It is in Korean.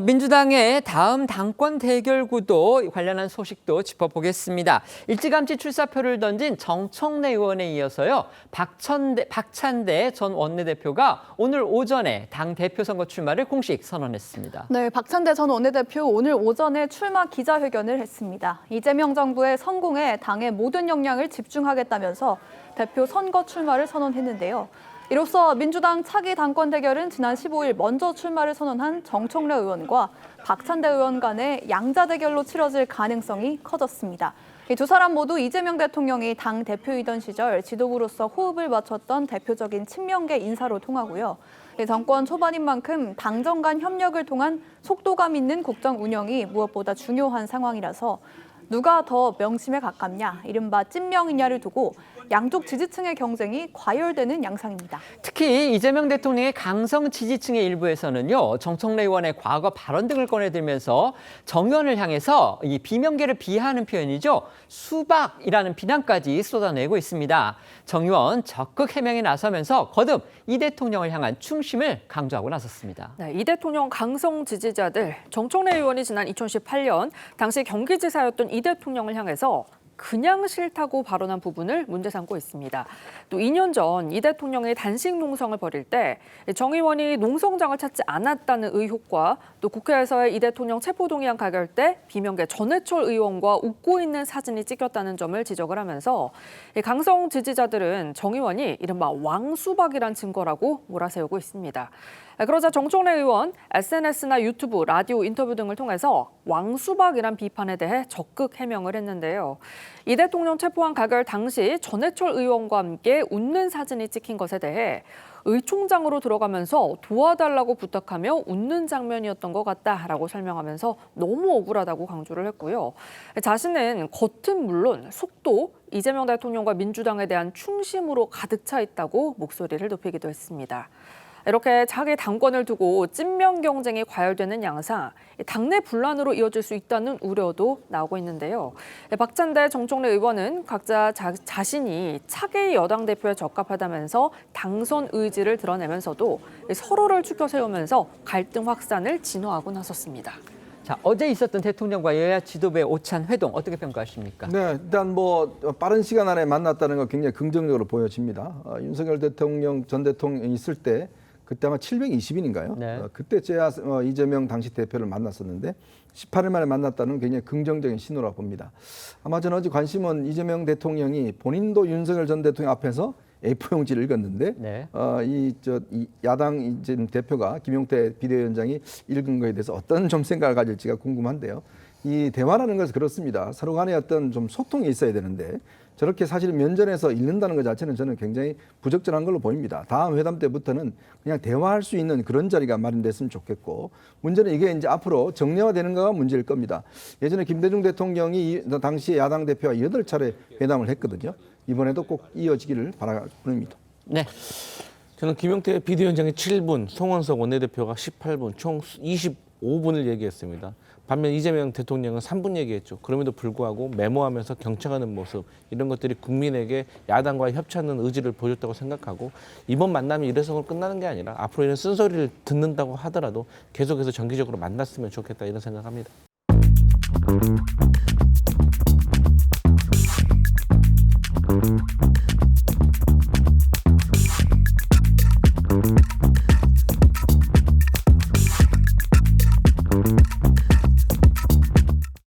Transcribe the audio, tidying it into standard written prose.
민주당의 다음 당권 대결 구도 관련한 소식도 짚어보겠습니다. 일찌감치 출사표를 던진 정청래 의원에 이어서요. 박찬대 전 원내대표가 오늘 오전에 당 대표 선거 출마를 공식 선언했습니다. 네, 박찬대 전 원내대표 오늘 오전에 출마 기자회견을 했습니다. 이재명 정부의 성공에 당의 모든 역량을 집중하겠다면서 대표 선거 출마를 선언했는데요. 이로써 민주당 차기 당권 대결은 지난 15일 먼저 출마를 선언한 정청래 의원과 박찬대 의원 간의 양자 대결로 치러질 가능성이 커졌습니다. 이 두 사람 모두 이재명 대통령이 당 대표이던 시절 지도부로서 호흡을 맞췄던 대표적인 친명계 인사로 통하고요. 정권 초반인 만큼 당정 간 협력을 통한 속도감 있는 국정 운영이 무엇보다 중요한 상황이라서 누가 더 명심에 가깝냐, 이른바 찐명이냐를 두고 양쪽 지지층의 경쟁이 과열되는 양상입니다. 특히 이재명 대통령의 강성 지지층의 일부에서는요. 정청래 의원의 과거 발언 등을 꺼내들면서 정 의원을 향해서 이 비명계를 비하하는 표현이죠. 수박이라는 비난까지 쏟아내고 있습니다. 정 의원 적극 해명에 나서면서 거듭 이 대통령을 향한 충심을 강조하고 나섰습니다. 네, 이 대통령 강성 지지자들, 정청래 의원이 지난 2018년 당시 경기지사였던 이 대통령을 향해서 그냥 싫다고 발언한 부분을 문제 삼고 있습니다. 또 2년 전 이 대통령이 단식 농성을 벌일 때 정 의원이 농성장을 찾지 않았다는 의혹과 또 국회에서의 이 대통령 체포동의안 가결 때 비명계 전해철 의원과 웃고 있는 사진이 찍혔다는 점을 지적을 하면서 강성 지지자들은 정 의원이 이른바 왕수박이란 증거라고 몰아세우고 있습니다. 그러자 정청래 의원 SNS나 유튜브, 라디오 인터뷰 등을 통해서 왕수박이란 비판에 대해 적극 해명을 했는데요. 이 대통령 체포안 가결 당시 전해철 의원과 함께 웃는 사진이 찍힌 것에 대해 의총장으로 들어가면서 도와달라고 부탁하며 웃는 장면이었던 것 같다라고 설명하면서 너무 억울하다고 강조를 했고요. 자신은 겉은 물론 속도 이재명 대통령과 민주당에 대한 충심으로 가득 차 있다고 목소리를 높이기도 했습니다. 이렇게 자기 당권을 두고 찐명 경쟁이 과열되는 양상, 당내 분란으로 이어질 수 있다는 우려도 나오고 있는데요. 박찬대, 정청래 의원은 각자 자신이 차기 여당 대표에 적합하다면서 당선 의지를 드러내면서도 서로를 추켜 세우면서 갈등 확산을 진화하고 나섰습니다. 자, 어제 있었던 대통령과 여야 지도부의 오찬 회동 어떻게 평가하십니까? 네, 일단 빠른 시간 안에 만났다는 거 굉장히 긍정적으로 보여집니다. 윤석열 대통령 전 대통령이 있을 때 그때 아마 720인인가요? 네. 그때째야 이재명 당시 대표를 만났었는데 18일 만에 만났다는 굉장히 긍정적인 신호라고 봅니다. 아마 저는 어제 관심은 이재명 대통령이 본인도 윤석열 전 대통령 앞에서 A4용지를 읽었는데 네. 이 야당 이제 대표가 김용태 비대위원장이 읽은 거에 대해서 어떤 좀 생각을 가질지가 궁금한데요. 이 대화라는 것은 그렇습니다. 서로 간에 어떤 좀 소통이 있어야 되는데 저렇게 사실 면전에서 읽는다는 것 자체는 저는 굉장히 부적절한 걸로 보입니다. 다음 회담 때부터는 그냥 대화할 수 있는 그런 자리가 마련됐으면 좋겠고 문제는 이게 이제 앞으로 정례화되는가가 문제일 겁니다. 예전에 김대중 대통령이 당시 야당 대표와 8차례 회담을 했거든요. 이번에도 꼭 이어지기를 바랍니다. 네. 저는 김용태 비대위원장이 7분, 송원석 원내대표가 18분, 총 25분을 얘기했습니다. 반면 이재명 대통령은 3분 얘기했죠. 그럼에도 불구하고 메모하면서 경청하는 모습, 이런 것들이 국민에게 야당과의 협치하는 의지를 보여줬다고 생각하고 이번 만남이 이래서 끝나는 게 아니라 앞으로 이런 쓴소리를 듣는다고 하더라도 계속해서 정기적으로 만났으면 좋겠다 이런 생각합니다.